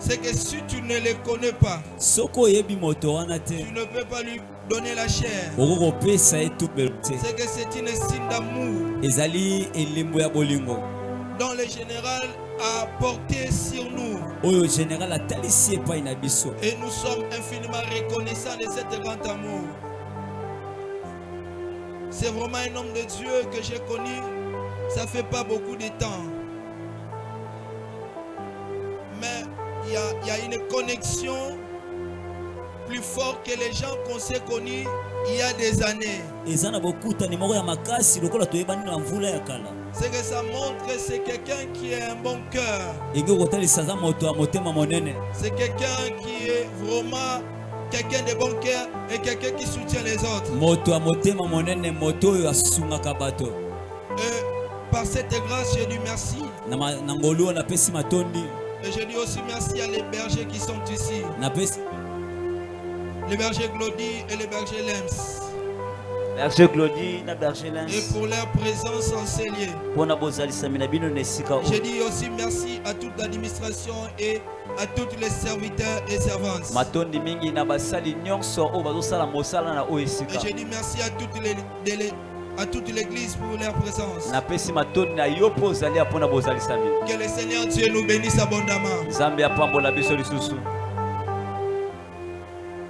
c'est que si tu ne les connais pas, tu ne peux pas lui donner la chair. C'est que c'est une signe d'amour dont le général a porté sur nous. Et nous sommes infiniment reconnaissants de cet grand amour. C'est vraiment un homme de Dieu que j'ai connu. Ça fait pas beaucoup de temps. Mais il y a une connexion plus forte que les gens qu'on s'est connus il y a des années. C'est que ça montre que c'est quelqu'un qui a un bon cœur. C'est quelqu'un qui est vraiment quelqu'un de bon cœur et quelqu'un qui soutient les autres. Et par cette grâce, je dis merci. Et je dis aussi merci à les bergers qui sont ici. Les bergers Glody et les bergers Lems. Berger Glody na berger Lems. Et pour leur présence en ces lieux. Je dis aussi merci à toute l'administration et à tous les serviteurs et servantes. Et je dis merci à toute l'église pour leur présence. Que le Seigneur Dieu nous bénisse abondamment.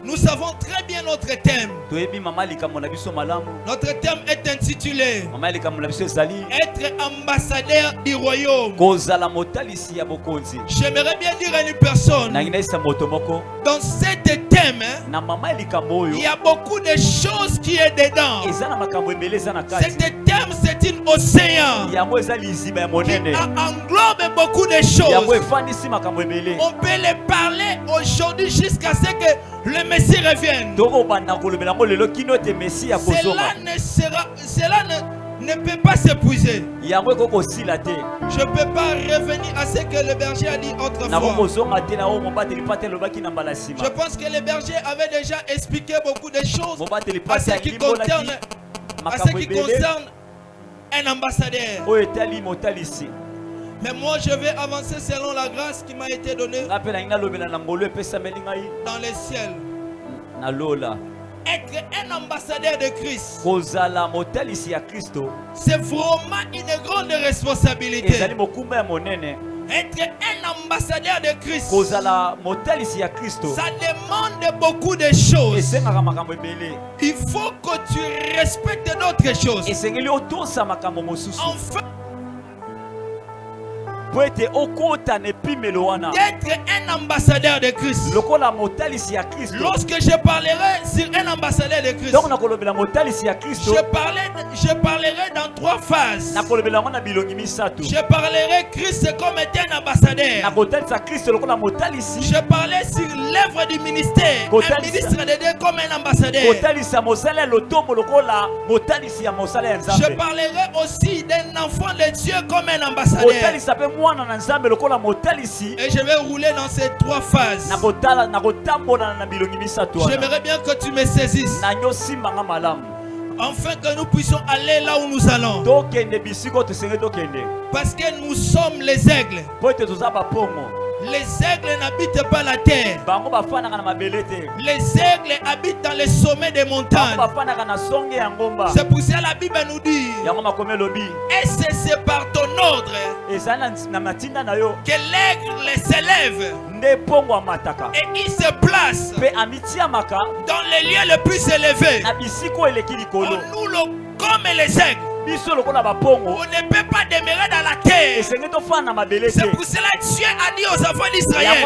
Nous savons très bien notre thème. Notre thème est intitulé être ambassadeur du royaume. J'aimerais bien dire à une personne, dans cet thème, il y a beaucoup de choses qui est dedans. Cet thème, c'est un océan qui englobe beaucoup de choses. On peut les parler aujourd'hui jusqu'à ce que le Messie revienne. Cela ne peut pas s'épuiser. Je ne peux pas revenir à ce que le berger a dit autrefois. Je pense que le berger avait déjà expliqué beaucoup de choses à ce qui concerne un ambassadeur. Mais moi je vais avancer selon la grâce qui m'a été donnée dans les ciels. Être un ambassadeur de Christ, c'est vraiment une grande responsabilité. Être un ambassadeur de Christ, ça demande beaucoup de choses. Il faut que tu respectes d'autres choses. Enfin, d'être un ambassadeur de Christ. Lorsque je parlerai sur un ambassadeur de Christ, je parlerai dans 3 phases. Je parlerai Christ comme étant un ambassadeur. Je parlerai sur l'œuvre du ministère, un ministre de Dieu comme un ambassadeur. Je parlerai aussi d'un enfant de Dieu comme un ambassadeur. Et je vais rouler dans ces 3 phases. J'aimerais bien que tu me saisisses, afin que nous puissions aller là où nous allons. Parce que nous sommes les aigles. Les aigles n'habitent pas la terre. Les aigles habitent dans les sommets des montagnes. C'est pour ça que la Bible nous dit, et c'est par ton ordre que l'aigle s'élève et il se place dans les lieux les plus élevés. Nous, comme les aigles, on ne peut pas demeurer dans la terre. C'est pour cela que Dieu a dit aux enfants d'Israël,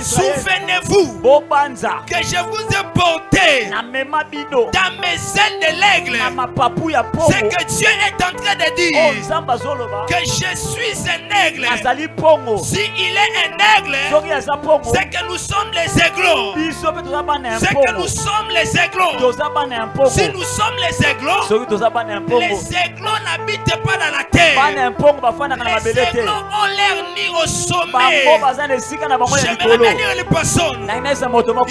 souvenez-vous que je vous ai porté dans mes ailes de l'aigle. C'est que Dieu est en train de dire que je suis un aigle. S'il est un aigle, c'est que nous sommes les aiglons. C'est que nous sommes les aiglons. Si nous sommes les aiglons, les aiglons n'habitent pas dans la terre. Les aiglons ont leur nid au sommet. J'aimerais bien dire à une personne, il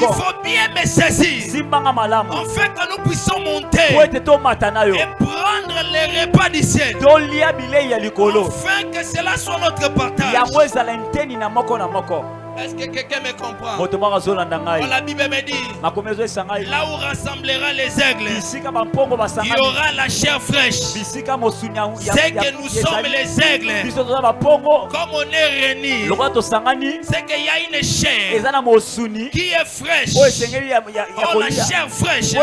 faut bien me saisir afin que nous puissions monter et prendre les repas du ciel, afin que cela soit notre partage. Est-ce que quelqu'un me comprend? La Bible me dit, là où rassemblera les aigles, il y aura la chair fraîche. C'est que nous sommes les aigles. Comme on est réunis, c'est qu'il y a une chair qui est fraîche. Oh, la chair fraîche,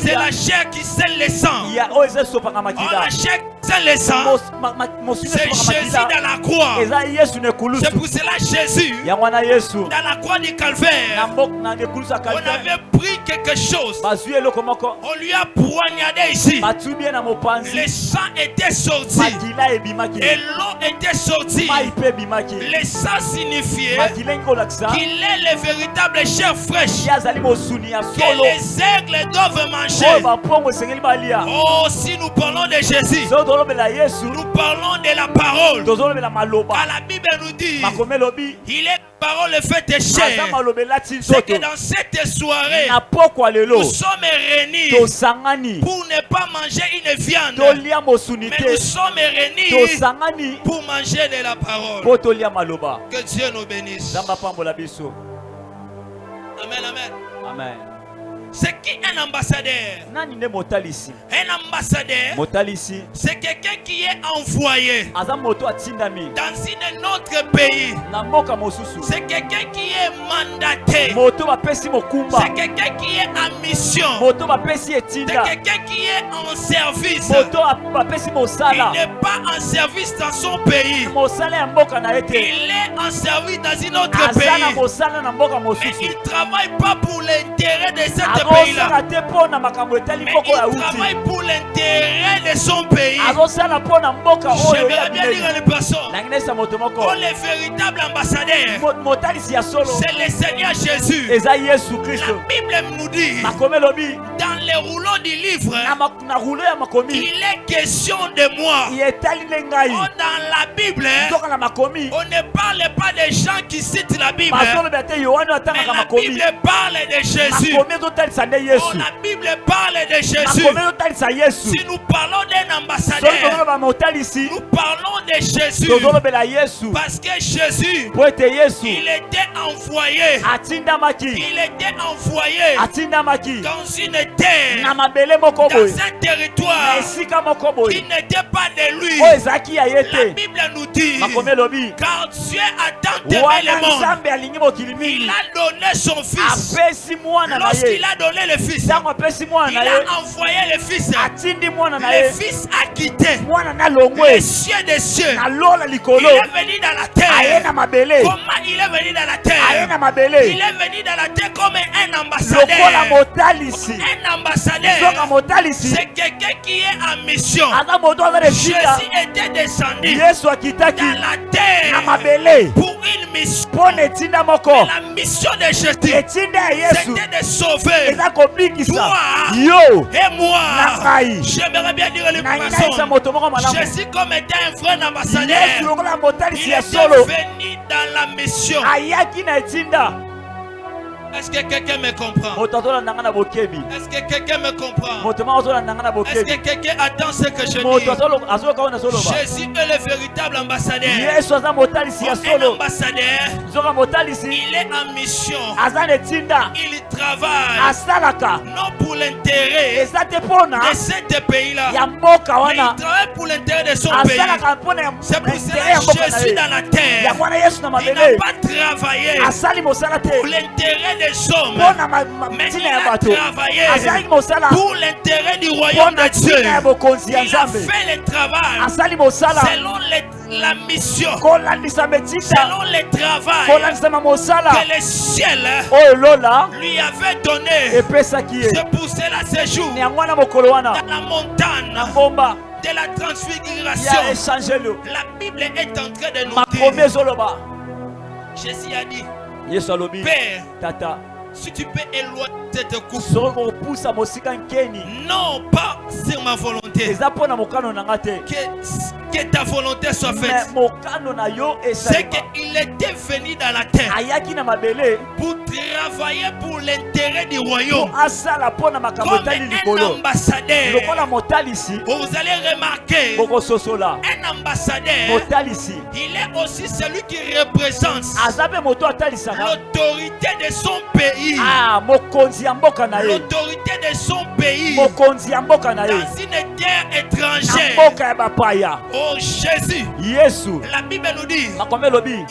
c'est la chair qui scelle le sang. Oh, la chair qui scelle le sang, c'est Jésus dans la croix. C'est pour cela Jésus, dans la croix du calvaire, on avait pris quelque chose. On lui a poignardé ici. Le sang était sorti et l'eau était sortie. Le sang signifiait qu'il est le véritable chair fraîche que les aigles doivent manger. Oh, si nous parlons de Jésus, nous parlons de la parole. Car la Bible nous dit, il est parole faite chair. C'est que dans cette soirée, nous sommes réunis pour ne pas manger une viande, mais nous sommes réunis pour manger de la parole. Que Dieu nous bénisse. Amen, amen. Amen. C'est qui un ambassadeur? Un ambassadeur, c'est quelqu'un qui est envoyé dans un autre pays. C'est quelqu'un qui est mandaté. C'est quelqu'un qui est en mission. C'est quelqu'un qui est en service. Il n'est pas en service dans son pays. Il est en service dans un autre pays. Et il ne travaille pas pour l'intérêt de cette pays-là, mais il travaille pour l'intérêt de son pays. J'aimerais bien dire à une personne, oh, le véritable ambassadeur, c'est le Seigneur Jésus. La Bible nous dit, dans les rouleaux du livre, il est question de moi. Oh, dans la Bible, on ne parle pas des gens qui citent la Bible, mais la Bible parle de Jésus. Oh, la Bible parle de Jésus. Si nous parlons d'un ambassadeur, nous parlons de Jésus. Parce que Jésus, il était envoyé. Il était envoyé dans une terre, dans un territoire qui n'était pas de lui. La Bible nous dit, car Dieu a tant aimé le monde, il a donné son fils. Lorsqu'il a donné le fils, il a envoyé le fils. Le fils a quitté les cieux des cieux. Il est venu dans la terre. Comment il est venu dans la terre? Il est venu dans la terre comme un ambassadeur. Un ambassadeur, c'est quelqu'un qui est en mission. Jésus était descendu dans la terre pour une mission. La mission de Jésus, c'était de sauver toi et moi. J'aimerais bien dire les personnes, Jésus comme était un vrai ambassadeur, il est venu dans la mission. Est-ce que quelqu'un me comprend? Est-ce que quelqu'un me comprend? Est-ce que quelqu'un attend ce que je dis? Jésus est le véritable ambassadeur. Un ambassadeur, il est en mission. Il travaille non pour l'intérêt de cet pays-là, mais il travaille pour l'intérêt de son pays. C'est pour cela que Jésus dans la terre, il n'a pas travaillé pour l'intérêt des hommes, mais il a travaillé pour l'intérêt du royaume de Dieu. Il a fait le travail selon la mission, selon le travail que le ciel lui avait donné. C'est pour cela ce jour, dans la montagne de la transfiguration, la Bible est en train de nous dire, Jésus a dit, Père, Tata, si tu peux éloigner cette coupe, non pas sur ma volonté, que que ta volonté soit faite. C'est qu'il était venu dans la terre pour travailler pour l'intérêt du royaume. Comme un ambassadeur, vous allez remarquer, un ambassadeur, il est aussi celui qui représente l'autorité de son pays. L'autorité de son pays dans une terre étrangère. Oh Jésus, la Bible nous dit,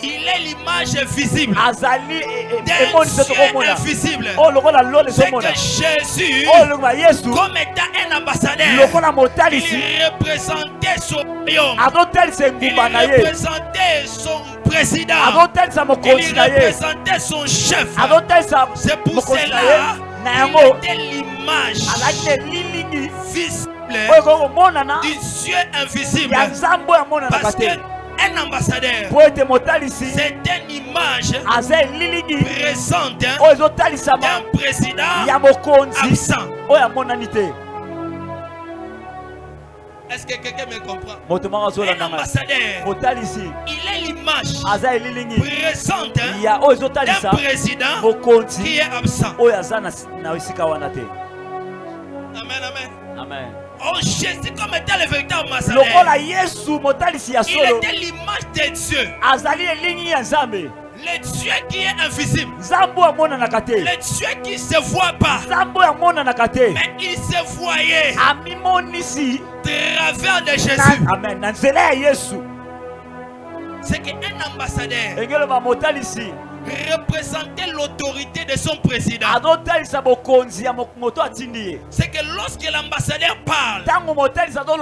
il est l'image visible d'un Dieu invisible. C'est que Jésus, comme étant un ambassadeur, il représentait son royaume. Il représentait son président. Il représentait son chef. C'est pour cela qu'il était l'image visible du Dieu invisible. Parce qu'un ambassadeur, c'est une image présente d'un président absent. Est-ce que quelqu'un me comprend? Un ambassadeur, il est l'image présente d'un président qui est absent. Amen, amen. Amen. Oh, Jésus comme étant le véritable ambassadeur, il était l'image de Dieu. Le Dieu qui est invisible. Le Dieu qui ne se voit pas. Mais il se voyait travers de Jésus. Amen. C'est qu'un ambassadeur représentait l'autorité de son président. C'est que lorsque l'ambassadeur parle, l'ambassadeur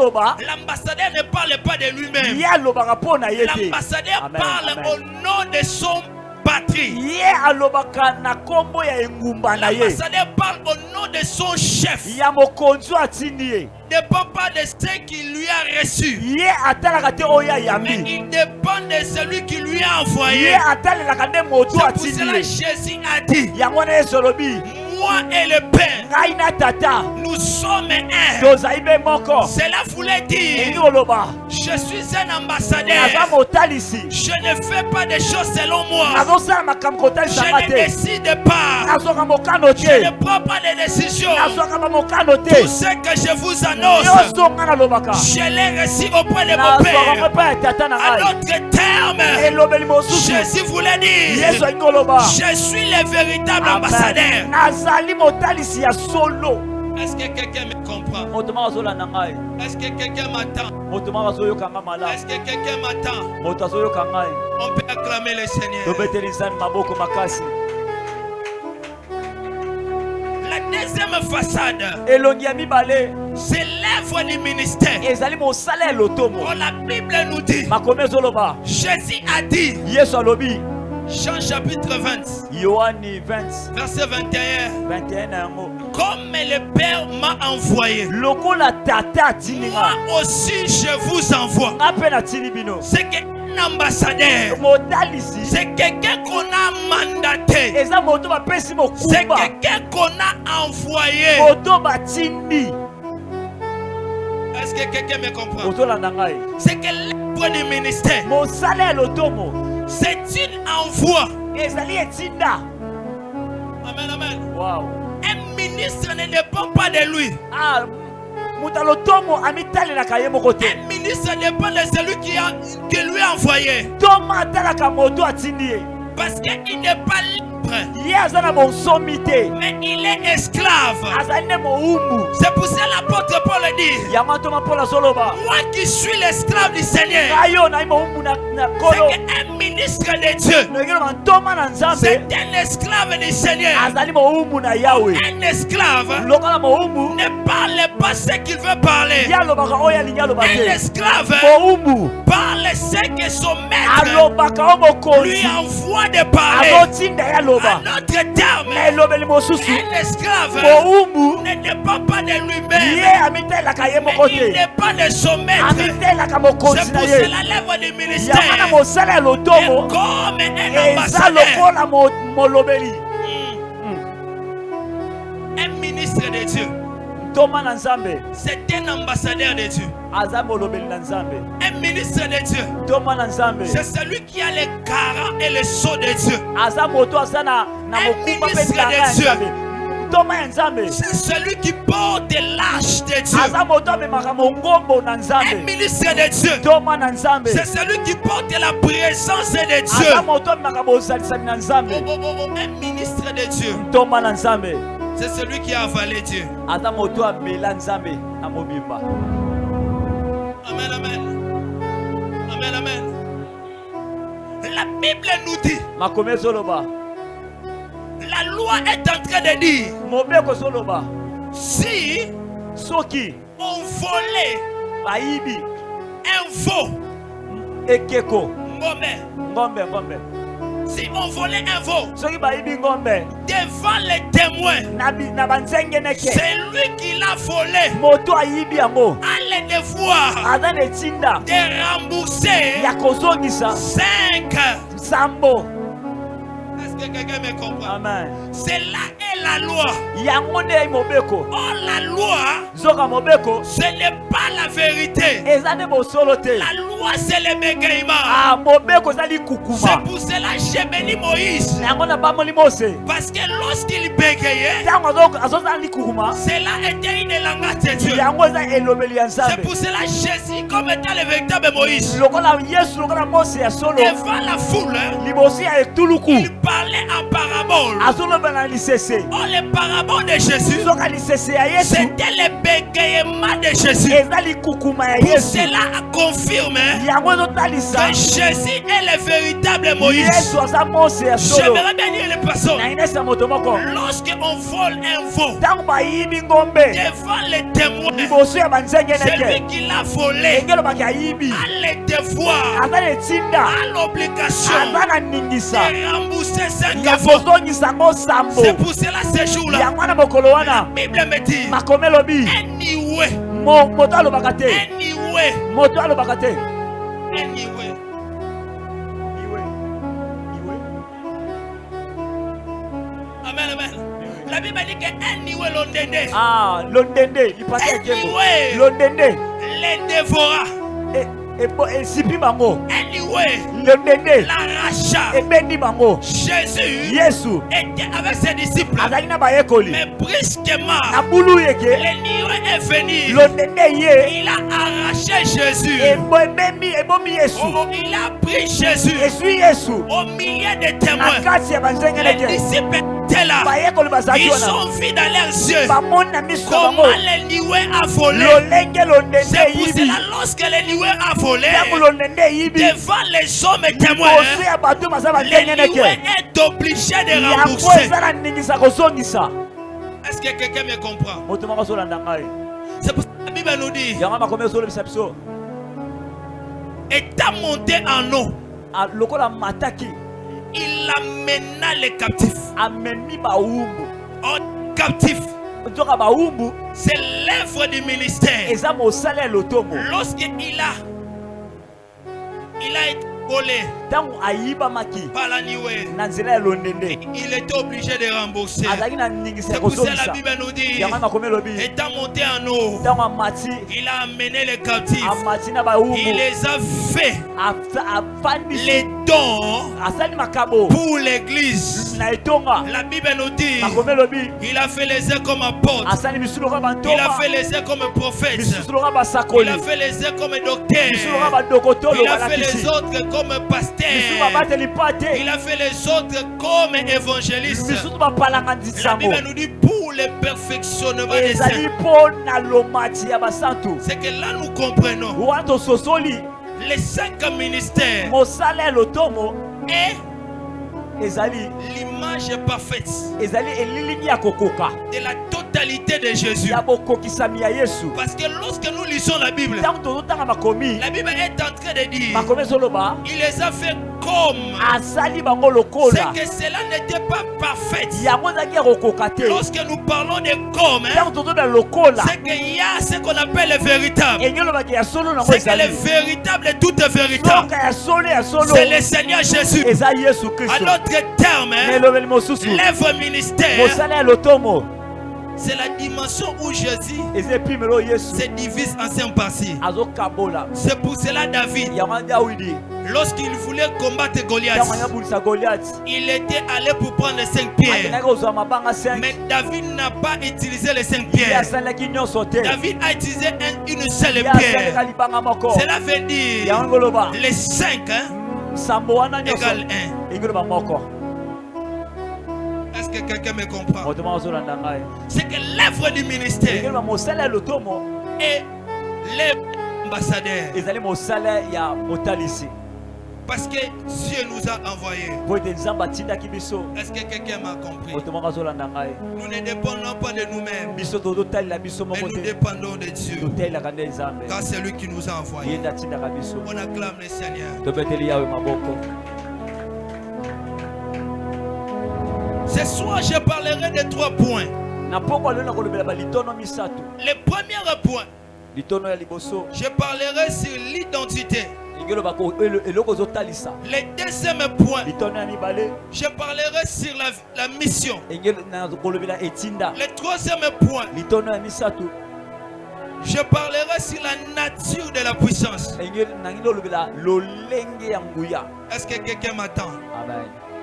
ne parle pas de lui-même. L'ambassadeur parle au nom de son patrie. L'ambassadeur parle au nom de son chef. Ne dépend pas de ce qu'il lui a reçu, mais il dépend de celui qui lui a envoyé. C'est pour cela que Jésus a dit, moi et le Père, nous sommes un. Cela voulait dire, je suis un ambassadeur. Je ne fais pas des choses selon moi. Je ne décide pas. Je ne prends pas de décisions. Tout ce que je vous annonce, je l'ai reçu auprès de mon Père. À notre terme, Jésus voulait dire, je suis le véritable ambassadeur. Est-ce que quelqu'un me comprend? Est-ce que quelqu'un m'attend? Est-ce que quelqu'un m'attend? On peut acclamer le Seigneur. La deuxième façade, c'est l'œuvre du ministère. Oh, la Bible nous dit, Jésus a dit, Jean chapitre 20, verset 21, comme le Père m'a envoyé, moi aussi je vous envoie. C'est qu'un ambassadeur, c'est quelqu'un qu'on a mandaté, c'est quelqu'un qu'on a envoyé. Est-ce que quelqu'un me comprend? C'est que l'œuvre du ministère, c'est une envoi. Amen, amen. Wow. Un ministre ne dépend pas de lui. Un ministre dépend de celui qui lui a envoyé. Parce qu'il n'est pas libre, mais il est esclave. C'est pour ça l'apôtre Paul dit, moi qui suis l'esclave du Seigneur. C'est qu'un ministre de Dieu, c'est un esclave du Seigneur. Un esclave ne parle pas ce qu'il veut parler. Un esclave parle ce que son maître lui envoie de parler. À notre terme, un esclave ne dépend pas de lui-même, mais il dépend de son maître. C'est pour cela l'œuvre du ministère est comme un ambassadeur, un ministre de Dieu. C'est un ambassadeur de Dieu. Un ministre de Dieu. C'est celui qui a les garants et les sceaux de Dieu. Un ministre de Dieu. C'est celui qui porte l'arche de Dieu. Un ministre de Dieu. C'est celui qui porte la présence de Dieu. Un ministre de Dieu. C'est celui qui a avalé Dieu. Amen, amen. Amen, amen. La Bible nous dit, la loi est en train de dire, si on volait un veau, si on volait un veau devant les témoins, c'est lui qui l'a volé, a le devoir de rembourser 5. Est-ce que quelqu'un me comprend? Amen. C'est là est la loi. Oh, la loi, ce n'est pas la vérité. La loi, c'est le bégaiement. C'est pour cela que j'ai béni Moïse. Parce que lorsqu'il bégayait, cela était une langage de Dieu. C'est pour cela que Jésus, comme étant le véritable Moïse, devant la foule, il parlait en parabole. Oh, les paraboles de Jésus, c'était le bégaiement de Jésus. Pour cela confirme que Jésus est le véritable Moïse. J'aimerais bien dire les personnes, lorsqu'on vole un veau devant les témoins, celui qui l'a volé a le devoir, a l'obligation de rembourser 5 veaux. C'est pour cela ces jours-là, la Bible me dit, anyway. Amen, amen. La Bible dit que anyway l'ondende les dévora. Anyway, l'arracha. Jésus était avec ses disciples. Mais brusquement, l'ennemi est venu. Il a arraché Jésus. Il a pris Jésus au milieu des témoins. Les disciples étaient là. Ils ont vu dans leurs yeux comment l'ennemi a volé. C'est pour cela lorsque l'ennemi a volé devant les hommes témoins, l'ennemi est obligé de rembourser. Est-ce que quelqu'un me comprend? C'est pour ça que la Bible nous dit, étant monté en eau, il amena les captifs. En captif, c'est l'œuvre du ministère. Lorsqu'il a été volé par la nuée, il était obligé de rembourser. C'est pour ça que la Bible nous dit, étant monté en eau, il a amené les captifs. Il les a fait les dons pour l'église. La Bible nous dit, il a fait les uns comme apôtres, il a fait les uns comme prophètes, il a fait les uns comme docteurs, il a fait les autres comme pasteurs, il a fait les autres comme évangélistes. La Bible nous dit pour le perfectionnement des saints. C'est que là nous comprenons les 5 ministères et l'image parfaite de la totalité de Jésus. Parce que lorsque nous lisons la Bible est en train de dire, il les a fait comme. C'est que cela n'était pas parfait. Lorsque nous parlons de comme, c'est qu'il y a ce qu'on appelle le véritable. C'est que le véritable, tout est véritable. C'est le Seigneur Jésus. À notre terme, l'œuvre ministère, C'est la dimension où Jésus se divise en 5 parties. C'est pour cela David, lorsqu'il voulait combattre Goliath, il était allé pour prendre les 5 pierres. Mais David n'a pas utilisé les 5 pierres. David a utilisé une seule pierre. Cela veut dire les 5 égale 1. Est-ce que quelqu'un me comprend? C'est que l'œuvre du ministère et l'ambassadeur, parce que Dieu nous a envoyés. Est-ce que quelqu'un m'a compris? Nous ne dépendons pas de nous-mêmes, mais nous dépendons de Dieu, car c'est lui qui nous a envoyés. On acclame le Seigneur. Ce soir, je parlerai de 3 points. Le premier point, je parlerai sur l'identité. Le deuxième point, je parlerai sur la mission. Le troisième point, je parlerai sur la nature de la puissance. Est-ce que quelqu'un m'attend?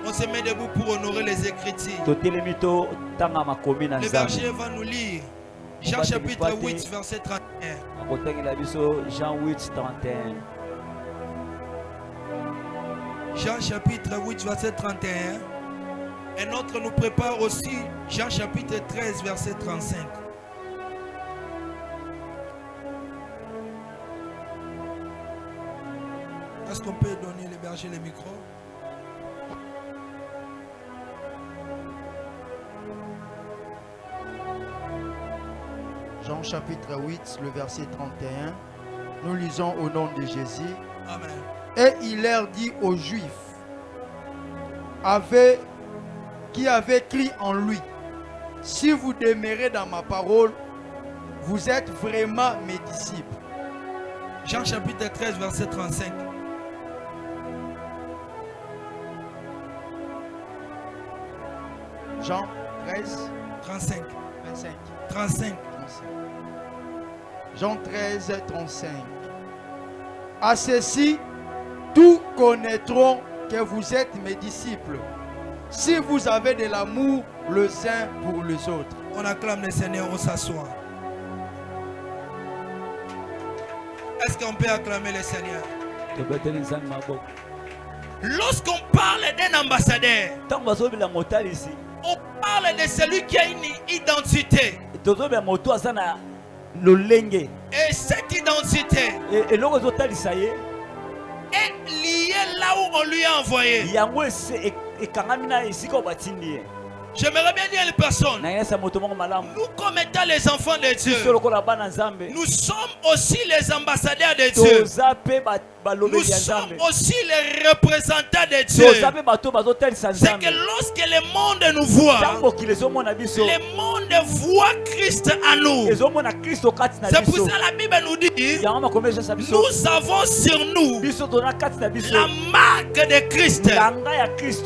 On se met debout pour honorer les Écritures. Le berger va nous lire Jean chapitre 8, verset 31. Jean chapitre 8, verset 31. Et notre nous prépare aussi Jean chapitre 13, verset 35. Est-ce qu'on peut donner le berger le micro? Jean chapitre 8, le verset 31. Nous lisons au nom de Jésus. Amen. Et il leur dit aux Juifs qui avaient cru en lui: si vous demeurez dans ma parole, vous êtes vraiment mes disciples. Jean chapitre 13, verset 35. Jean 13, 35. 25. 35. Jean 13, 35. À ceci, tous connaîtront que vous êtes mes disciples, si vous avez de l'amour les uns pour les autres. On acclame le Seigneur, on s'assoit. Est-ce qu'on peut acclamer le Seigneur? Lorsqu'on parle d'un ambassadeur, on parle de celui qui a une identité. Et cette identité est liée là où on lui a envoyé. J'aimerais bien dire à les personnes, nous comme étant les enfants de Dieu, nous sommes aussi les ambassadeurs de Dieu. Nous sommes aussi les représentants de Dieu. C'est que lorsque le monde nous voit, le monde voit Christ en nous. C'est pour ça que la Bible nous dit, nous avons sur nous la marque de Christ.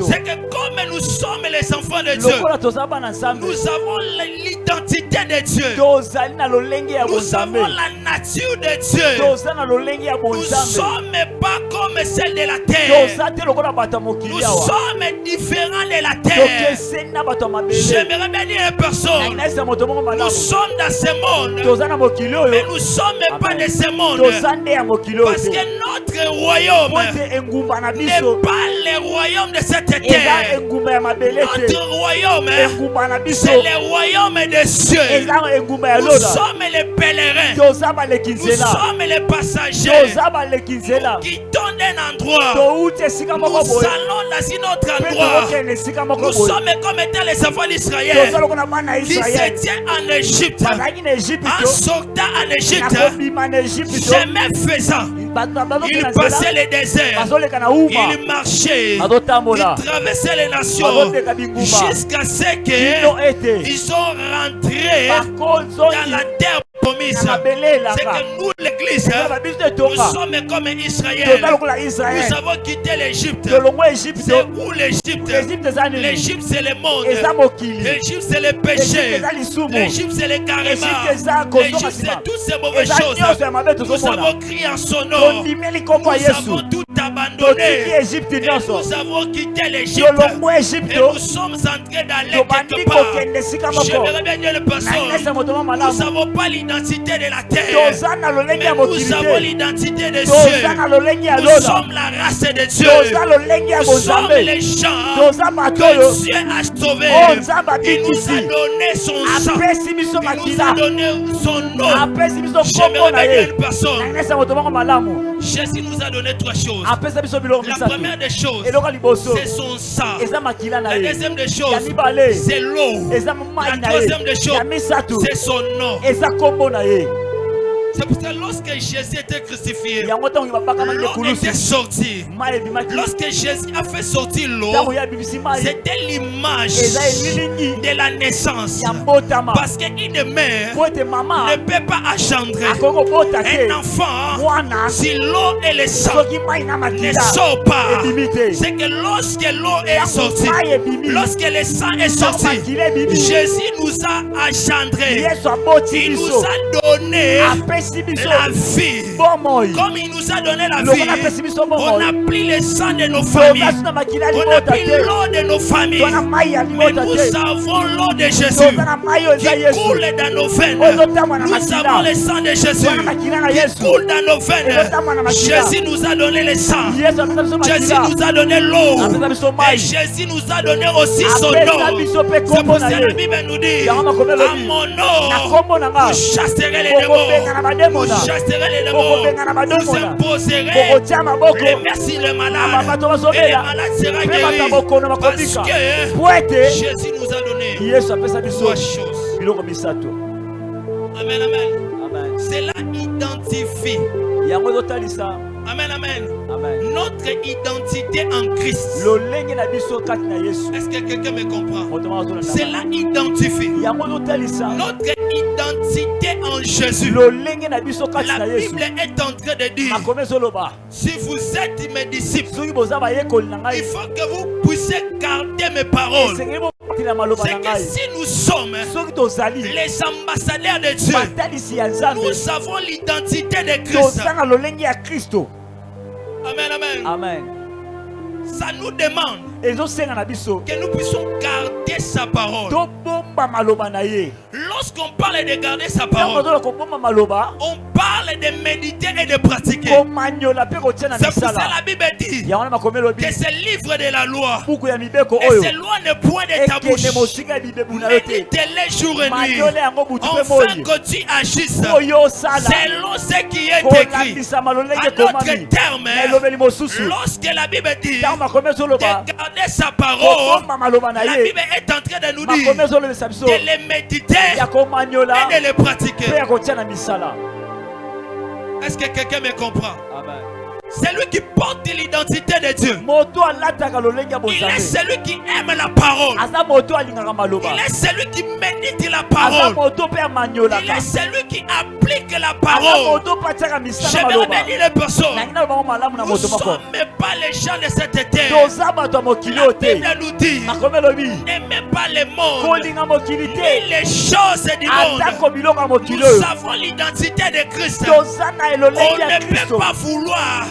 C'est que comme nous sommes les enfants de Dieu, nous avons l'identité de Dieu. Nous avons la nature de Dieu. Nous sommes pas comme celle de la terre. Nous sommes différents de la terre. J'aimerais bien dire à personne, nous sommes dans ce monde, mais nous ne sommes pas de ce monde. Parce que notre royaume n'est pas le royaume de cette terre. Notre royaume, c'est le royaume des cieux. Nous sommes les pèlerins. Nous sommes les passagers. Nous quittons d'un endroit. Nous allons dans un autre endroit. Nous sommes comme étant les enfants d'Israël qui se tiennent en Égypte. En sortant en Égypte, chemin faisant, ils passaient les déserts. Ils marchaient. Ils traversaient les nations jusqu'à ce qu'ils sont rentrés dans la terre promise, c'est que nous, l'église, nous sommes comme Israël. Nous avons quitté l'Égypte. C'est où l'Égypte? L'Égypte, c'est le monde. L'Égypte, c'est le péché. L'Égypte, c'est les carréments. L'Égypte, c'est toutes ces mauvaises choses. Nous avons crié en son nom. Nous avons tout abandonné. Et nous avons quitté l'Égypte. Et nous sommes entrés d'aller quelque part. J'aimerais bien dire le personne. Nous n'avons pas l'identité de la terre. Mais nous avons l'identité de Dieu. Nous sommes la race de Dieu. Nous sommes les gens que Dieu a sauvés. Il nous a donné son sang. Il nous a donné son nom. J'aimerais bien dire une personne. Jésus nous a donné trois choses. La première des choses, c'est son sang. La deuxième des choses, c'est l'eau. La troisième des choses, c'est son nom. C'est pour ça que lorsque Jésus était crucifié, l'eau était sortie. Lorsque Jésus a fait sortir l'eau, c'était l'image de la naissance. Parce qu'une mère ne peut pas engendrer un enfant si l'eau et le sang ne sortent pas. C'est que lorsque l'eau est sortie, lorsque le sang est sorti, Jésus nous a engendrés. Il nous a donné la vie. Comme il nous a donné la vie, on a pris le sang de nos familles, on a pris l'eau de nos familles, mais nous avons l'eau de Jésus qui coule dans nos veines. Nous avons le sang de Jésus qui coule dans nos veines. Jésus nous a donné le sang, Jésus nous a donné l'eau, et Jésus nous a donné aussi son nom. C'est pour ça que la Bible nous dit, à mon nom vous chasserez les démons, vous chasserez les démons, vous imposerez les merci les malades, et les malades seront guéris. Parce que Jésus nous a donné trois choses. Amen, amen. Cela identifie. Amen, amen. Notre identité en Christ. Est-ce que quelqu'un me comprend? Cela identifie notre identité en Jésus. La Bible est en train de dire, si vous êtes mes disciples, il faut que vous puissiez garder mes paroles. C'est que si nous sommes les ambassadeurs de Dieu, nous avons l'identité de Christ. Amen, amen. Amen. Ça nous demande que nous puissions garder sa parole. Lorsqu'on parle de garder sa parole, on parle de méditer et de pratiquer. C'est pour ça que la Bible dit que c'est le livre de la loi et ces lois ne point de ta bouche. Méditez-les jour et nuit afin que tu agisses selon ce qui est écrit. À notre terme, lorsque la Bible dit de garder sa parole, la Bible est en train de nous dire de les méditer et de les pratiquer. Est-ce que quelqu'un me comprend? Amen. C'est lui qui porte l'identité de Dieu. Il est celui qui aime la parole. Il est celui qui médite la parole. Il est celui qui applique la parole. Je vais bien dire les personnes. Nous ne sommes pas les gens de cette terre. La Bible nous dit, n'aimez pas le monde ni les choses du monde. Nous avons l'identité de Christ. On ne peut pas vouloir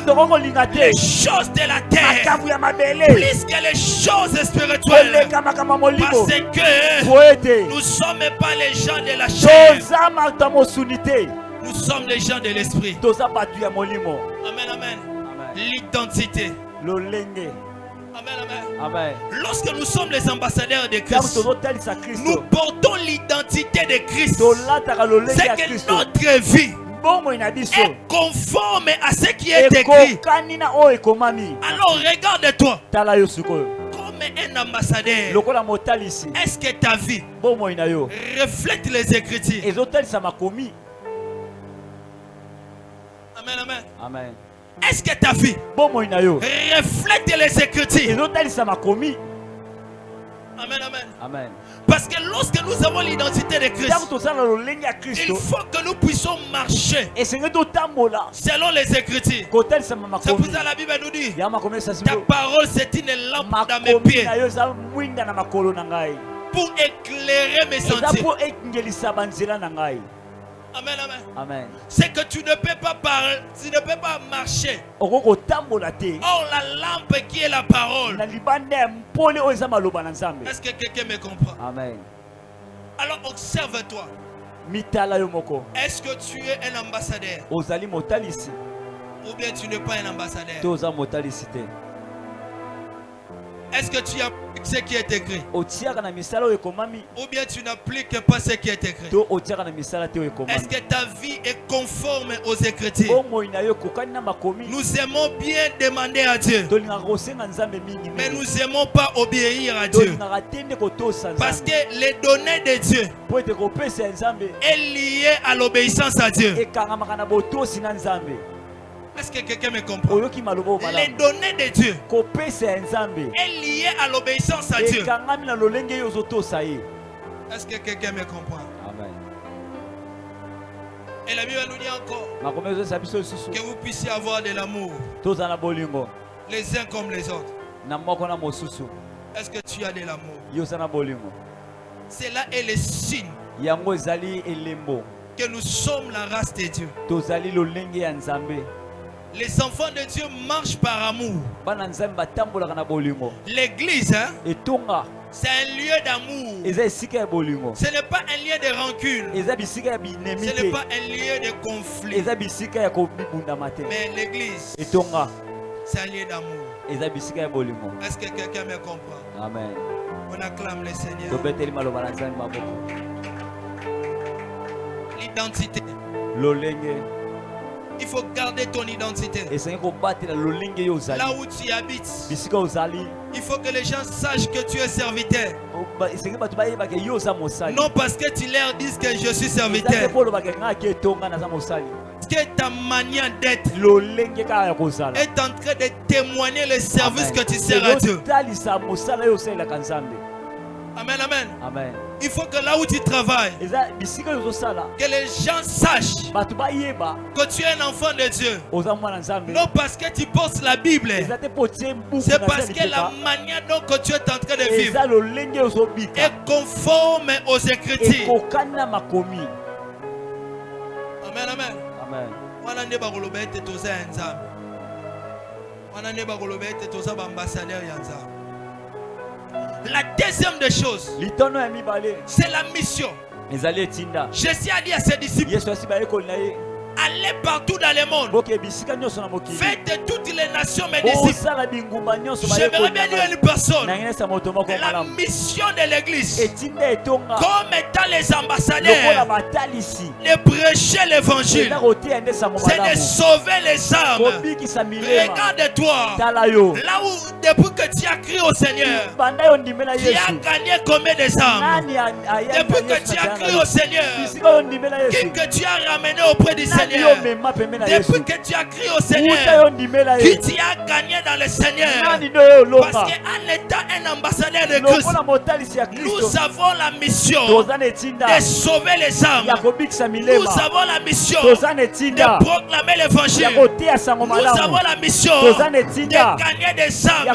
les choses de la terre plus que les choses spirituelles, parce que nous ne sommes pas les gens de la chair, nous sommes les gens de l'esprit. Amen, amen. L'identité. Amen, amen. Lorsque nous sommes les ambassadeurs de Christ, nous portons l'identité de Christ. C'est que notre vie est conforme à ce qui est écrit. Alors regarde-toi comme un ambassadeur. Est-ce que ta vie reflète les Écritures? Amen, amen. Amen. Est-ce que ta vie reflète les Écritures? Amen, amen. Amen. Parce que lorsque nous avons l'identité de Christ, il faut que nous puissions marcher selon les Écritures. C'est pour ça que la Bible nous dit, ta parole c'est une lampe dans mes pieds pour éclairer mes sentiers. Amen, amen. Amen. C'est que tu ne peux pas parler, tu ne peux pas marcher. Or la lampe qui est la parole. Est-ce que quelqu'un me comprend? Amen. Alors observe-toi. Est-ce que tu es un ambassadeur? Ou bien tu n'es pas un ambassadeur? Est-ce que tu appliques ce qui est écrit? Ou bien tu n'appliques pas ce qui est écrit? Est-ce que ta vie est conforme aux Écritures? Nous aimons bien demander à Dieu, mais nous n'aimons pas obéir à Dieu. Parce que les données de Dieu est liée à l'obéissance à Dieu. Est-ce que quelqu'un me comprend? Les données de Dieu est liée à l'obéissance à Dieu. Est-ce que quelqu'un me comprend? Amen. Et la Bible nous dit encore que vous puissiez avoir de l'amour les uns comme les autres. Est-ce que tu as de l'amour? Cela est le signe que nous sommes la race de Dieu. Les enfants de Dieu marchent par amour. L'église, c'est un lieu d'amour. Ce n'est pas un lieu de rancune. Ce n'est pas un lieu de conflit. Mais l'église, c'est un lieu d'amour. Est-ce que quelqu'un me comprend? Amen. On acclame le Seigneur. L'identité. Il faut garder ton identité. Là où tu habites, il faut que les gens sachent que tu es serviteur. Non parce que tu leur dises que je suis serviteur. Parce que ta manière d'être est en train de témoigner le service que tu sers à Dieu. Amen, amen. Amen. Il faut que là où tu travailles, que les gens sachent que tu es un enfant de Dieu. Non parce que tu portes la Bible, c'est parce que la manière dont que tu es en train de vivre est conforme aux Écritures. Amen, amen. Amen. La deuxième des choses, c'est la mission. Jésus a dit à ses disciples, allez partout dans le monde, faites toutes les nations mes disciples. J'aimerais bien dire à une personne, la mission de l'église, comme étant les ambassadeurs, de prêcher l'évangile, c'est de sauver les âmes. Regarde-toi, là où depuis que tu as crié au Seigneur, tu as gagné combien de âmes? Depuis que tu as crié au Seigneur, qui que tu as ramené auprès du Seigneur? Depuis que tu as crié au Seigneur, qui tu as gagné dans le Seigneur? Parce qu'en étant un ambassadeur de Christ, nous avons la mission de sauver les âmes. Nous avons la mission de proclamer l'évangile. Nous avons la mission de gagner des âmes. Il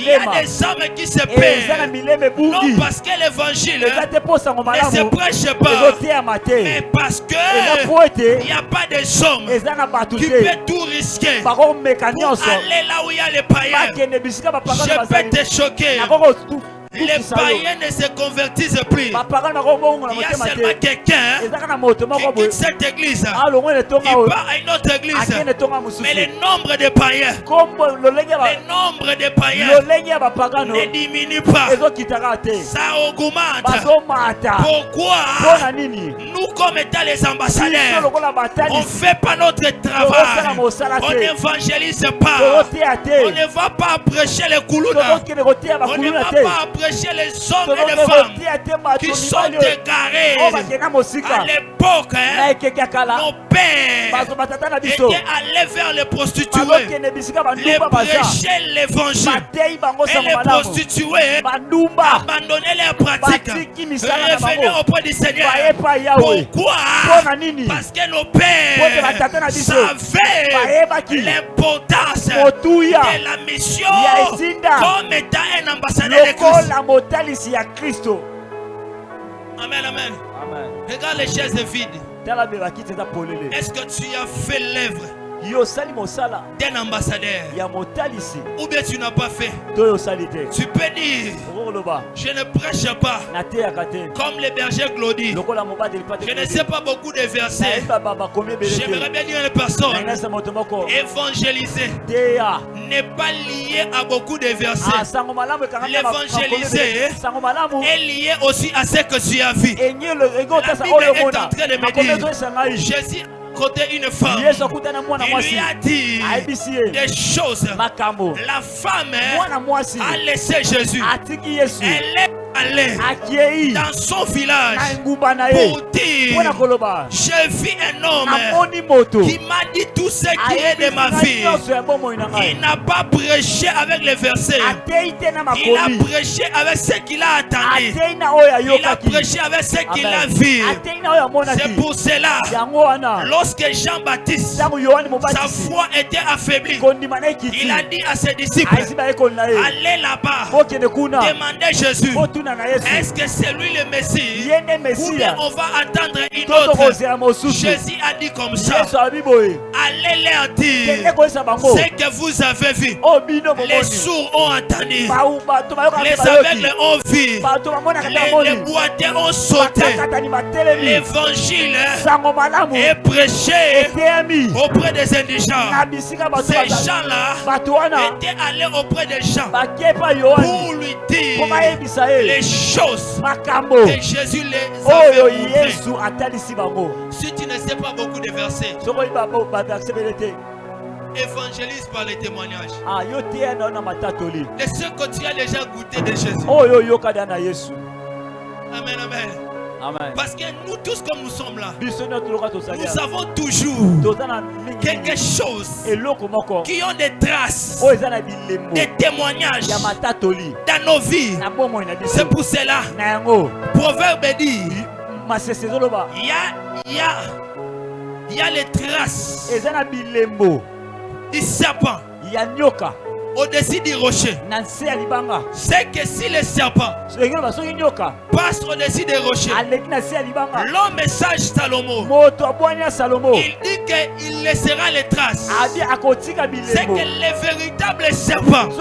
y a des âmes qui se perdent, non parce que l'évangile ne se prêche pas, mais parce que il n'y a pas de hommes qui peut tout risquer pour aller là où il y a les païens. Je peux te choquer. Les païens ne se convertissent plus. Il y a seulement quelqu'un qui quitte cette église. Il va à une autre église. Mais le nombre de païens, ne diminue pas. Ça augmente. Pourquoi? Nous comme étant les ambassadeurs, on ne fait pas notre travail. On n'évangélise pas. On ne va pas prêcher les coulouna. On ne va pas prêcher prêcher les hommes et les femmes qui sont égarés. À l'époque, nos pères étaient allés vers les prostituées. Les prêcher l'évangile. Et les prostituées abandonnaient leurs pratiques. Revenaient auprès du Seigneur. Pourquoi? Parce que nos pères savaient l'importance de la mission comme étant un ambassadeur de Christ. Amen, amen. Regarde les chaises vides. Est-ce que tu as fait l'œuvre d'un ambassadeur? Ou bien tu n'as pas fait? Tu peux dire, je ne prêche pas comme les bergers Glody. Je ne sais pas beaucoup de versets. J'aimerais bien dire à une personne, évangéliser n'est pas lié à beaucoup de versets. L'évangéliser est lié aussi à ce que tu as vu. La Bible est en train de me dire, Jésus côté une femme, il lui a dit des choses. La femme a laissé Jésus. Elle est allée dans son village pour dire, j'ai vu un homme qui m'a dit tout ce qui est de ma vie. Il n'a pas prêché avec les versets. Il a prêché avec ce qu'il a attendu. Il a prêché avec ce qu'il a vu. C'est pour cela, lorsque Jean-Baptiste, sa foi était affaiblie, il a dit à ses disciples, allez là-bas, demandez Jésus, est-ce que c'est lui le Messie ou bien on va attendre une autre? Jésus a dit comme ça, allez leur dire ce que vous avez vu. Les sourds ont entendu, les aveugles ont vu, les boiteux ont sauté, l'évangile est prêché auprès des indigents. Ces gens-là étaient allés auprès des gens pour lui dire les choses que Jésus les avait montrées. Si tu ne sais pas beaucoup de versets, évangélise par les témoignages de ce que tu as déjà goûté de Jésus. Amen, amen. Amen. Parce que nous tous comme nous sommes là, nous avons toujours quelque chose qui ont des traces, des témoignages dans nos vies. C'est pour cela, Proverbe dit, il y a les traces du serpent au-dessus du rocher. C'est que si le serpent passe au-dessus des rochers, l'homme sage Salomon, il dit qu'il laissera les traces. C'est que le véritable serpent, qui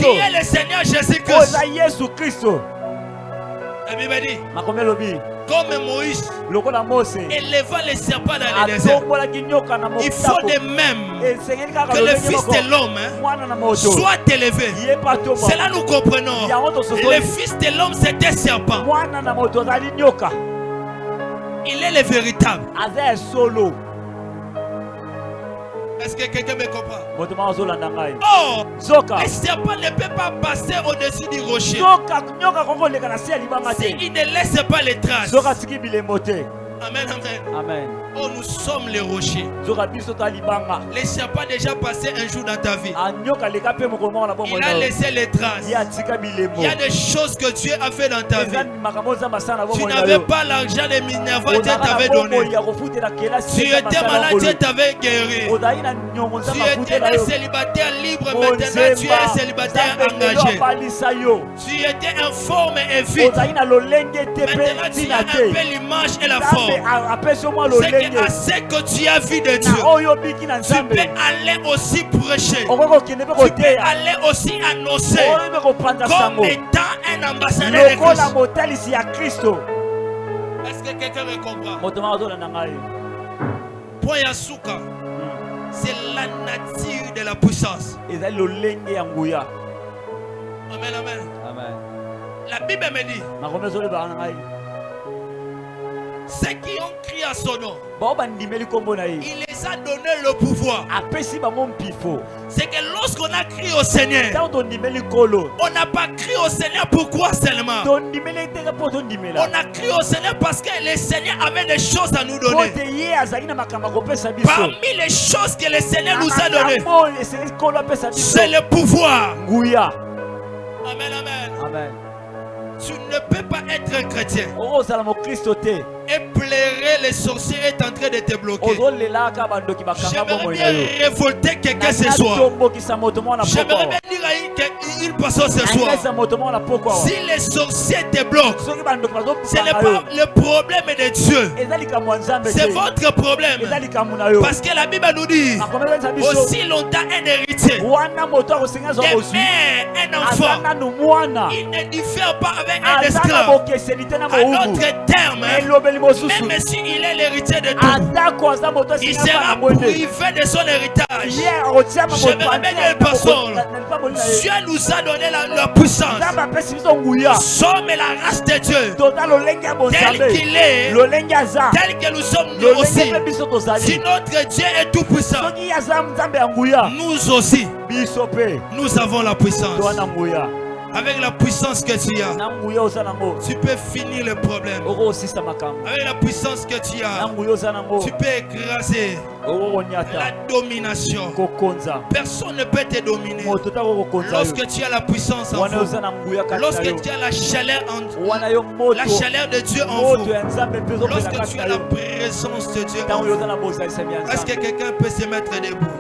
est le Seigneur Jésus-Christ, la Bible dit, comme Moïse éleva les serpents dans le désert, il faut de même que le Fils de l'homme soit élevé. Cela nous comprenons. Le Fils de l'homme c'est un serpent. Il est le véritable. Est-ce que quelqu'un me comprend? Oh, le serpent ne peut pas passer au-dessus du rocher s'il ne laisse pas les traces. Amen, amen. Amen. Oh, nous sommes les rochers. Les serpents déjà passé un jour dans ta vie. Il a laissé les traces. Il y a des choses que Dieu a fait dans ta vie. Tu n'avais pas l'argent de Minerva, Dieu t'avait donné. Tu étais malade, Dieu t'avait guéri. Tu étais un célibataire libre, maintenant tu es un célibataire engagé. Tu étais informe et vide. Maintenant tu as un peu l'image et la forme. C'est qu'à ce que tu as vu de Dieu, tu peux aller aussi prêcher. Tu peux aller aussi annoncer comme étant un ambassadeur de Christ. Est-ce que quelqu'un me comprend? Point Yasuka, c'est la nature de la puissance. Amen, amen. La Bible me dit, ceux qui ont crié à son nom, il les a donné le pouvoir C'est que lorsqu'on a crié au Seigneur, on n'a pas crié au Seigneur pourquoi seulement. On a crié au Seigneur parce que le Seigneur avait des choses à nous donner. Parmi les choses que le Seigneur nous a données, c'est le pouvoir. Amen, amen. Amen. Tu ne peux pas être un chrétien et plairer les sorciers est en train de te bloquer. J'aimerais bien révolter quelqu'un ce soir. J'aimerais bien dire à une personne ce soir. Si les sorciers te bloquent, ce n'est pas le problème de Dieu, c'est votre problème. Parce que la Bible nous dit aussi longtemps un héritier, un enfant, il ne diffère pas avec un esclave. À notre terme, même s'il est l'héritier de tout, il sera privé de son héritage. J'aimerais bien dire une personne, Dieu nous a donné la puissance. Nous sommes la race de Dieu, tel qu'il est, tel que nous sommes nous aussi. Si notre Dieu est tout puissant, nous aussi, nous avons la puissance. Avec la puissance que tu as, tu peux finir le problème. Avec la puissance que tu as, tu peux écraser la domination. Personne ne peut te dominer. Lorsque tu as la puissance en vous, lorsque tu as la chaleur de Dieu en vous, lorsque tu as la présence de Dieu en vous, est-ce que quelqu'un peut se mettre debout?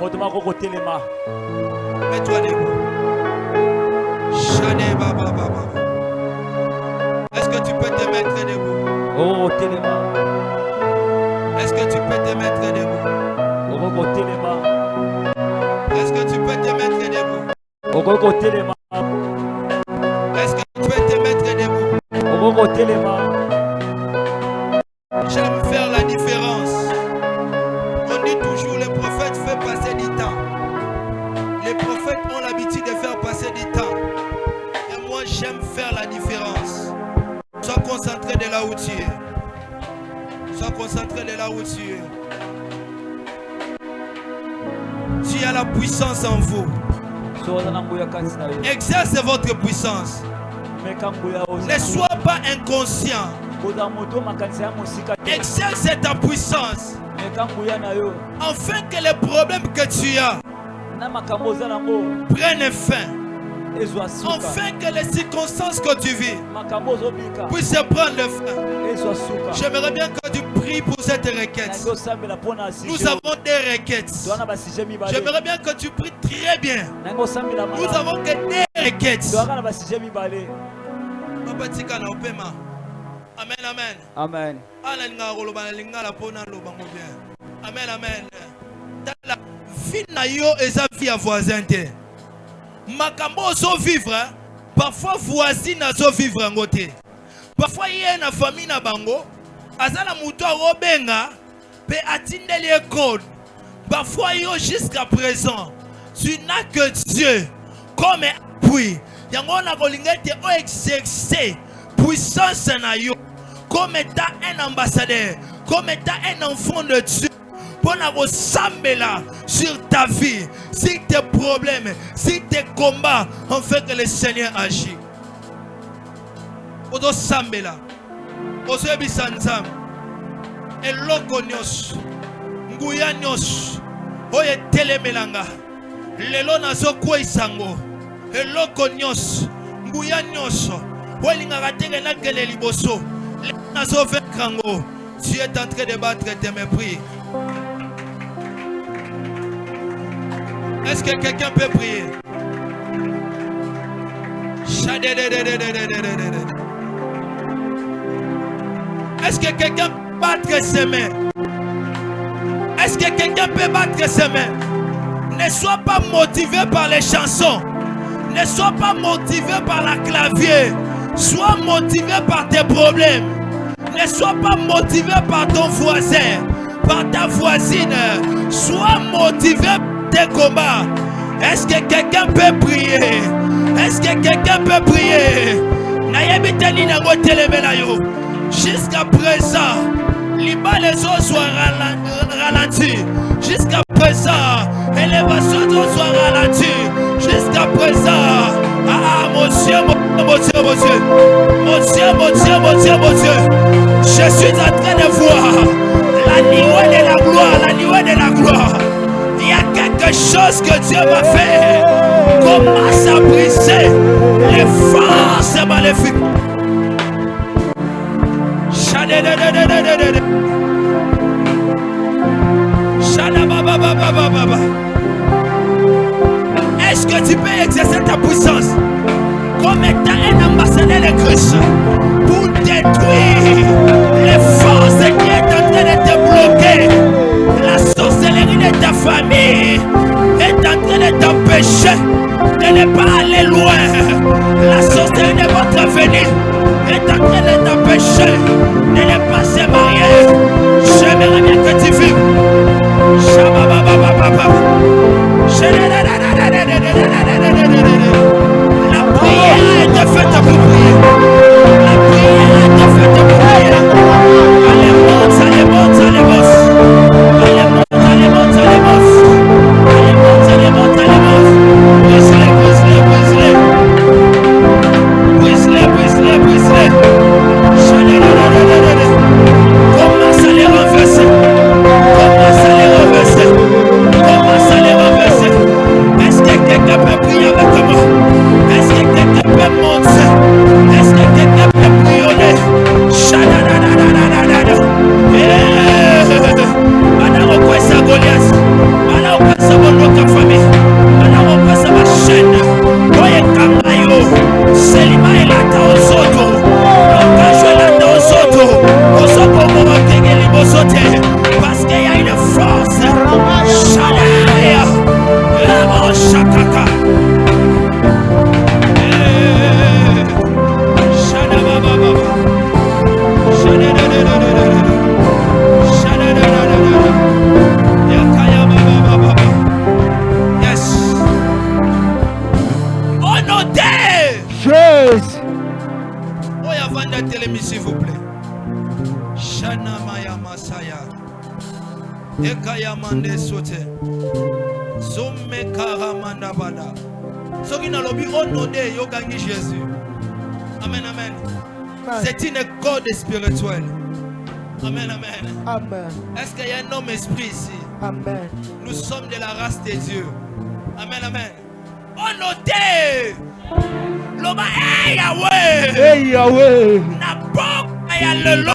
Mets-toi debout. Est-ce que tu peux te mettre debout? Est-ce que tu peux te mettre debout? Est-ce que tu peux te mettre debout? Est-ce que tu peux te mettre debout? J'aime faire la différence. On dit toujours le prophète fait passer du temps. Les prophètes ont l'habitude de faire passer du temps. Et moi j'aime faire la différence. Sois concentré de là où tu es. Sois concentré de là où tu es. Tu as la puissance en vous. Exercez votre puissance. Ne sois pas inconscient. Exerce ta puissance. Afin que les problèmes que tu as prennent fin. Afin que les circonstances que tu vis puissent prendre fin. J'aimerais bien que tu pries pour cette requête. Nous avons des requêtes. J'aimerais bien que tu pries très bien. Nous avons que des requêtes. Amen, amen. Amen. Amen, amen. Dans la vie na yo eza vie à voisin te. Makambo zo vivre, parfois voisine zo vivre ngote. Parfois yé na famille na bango, azala muto robenga pe atindeli code. Parfois yo jusqu'à présent, tu n'as que Dieu comme appui. Yango na kolingete o exercer puissance na yo comme étant un ambassadeur, comme étant un enfant de Dieu. Pour sambela sur ta vie, sur tes problèmes, sur tes combats, en fait que le Seigneur agit. Odo sambela, ozo ebisanzam, eloko nyos, nguya nyos, oye telemelanga, lelo nazo kwa isango, eloko nyos, nguya nyos, oye lingaratege na kele liboso, lelo nazo vekrango. Tu es en train de battre tes mépris. Est-ce que quelqu'un peut prier? Est-ce que quelqu'un peut battre ses mains? Est-ce que quelqu'un peut battre ses mains? Ne sois pas motivé par les chansons. Ne sois pas motivé par la clavier. Sois motivé par tes problèmes. Ne sois pas motivé par ton voisin, par ta voisine. Sois motivé par tes combats. Est-ce que quelqu'un peut prier? Est-ce que quelqu'un peut prier? Jusqu'à présent, les eaux soient ralenties. Jusqu'à présent, élévation soit ralentie. Jusqu'à présent, mon Dieu. Je suis en train de voir la nuée de la gloire. Il y a quelque chose que Dieu m'a fait. Commence à briser les forces maléfiques. Est-ce que tu peux exercer ta puissance comme étant un ambassadeur de Christ pour détruire les forces qui est en train de te bloquer? La sorcellerie de ta famille est en train de t'empêcher de ne pas aller loin. La sorcellerie de votre avenir est en train de t'empêcher de ne pas se marier. J'aimerais bien que tu vives. La prière est faite pour prier. La prière est faite pour prier. Allez, monte. Brise-les. Commence à les renverser. Est-ce que quelqu'un peut prier avec moi? Est-ce que quelqu'un peut monter? Est-ce que quelqu'un peut prier? Madame, on peut sa Goliath. Madame, on peut sa bonne famille. Madame, on peut sa chaîne. Oye, Kamayo. Selima est là dans aux autres. L'occasion est là dans aux autres. Aux autres, on va payer les beaux autres. Parce qu'il y a une force. Shadaya. Lamo Shakaka. Shadababa. Yes. Oh non, Jésus. Oh, il y a vendu la télémission, s'il vous plaît. Shana Maya Masaya. Ekayamande Sote. Zomme Karamanda Bada. Ce qui n'a lobby honoré, yo gagné Jésus. Amen. C'est une code spirituelle. Amen. Est-ce qu'il y a un homme esprit ici? Amen. Nous sommes de la race des dieux. Amen. Honoré. L'homme, hey Yahweh. Hey Yahweh. N'a pas le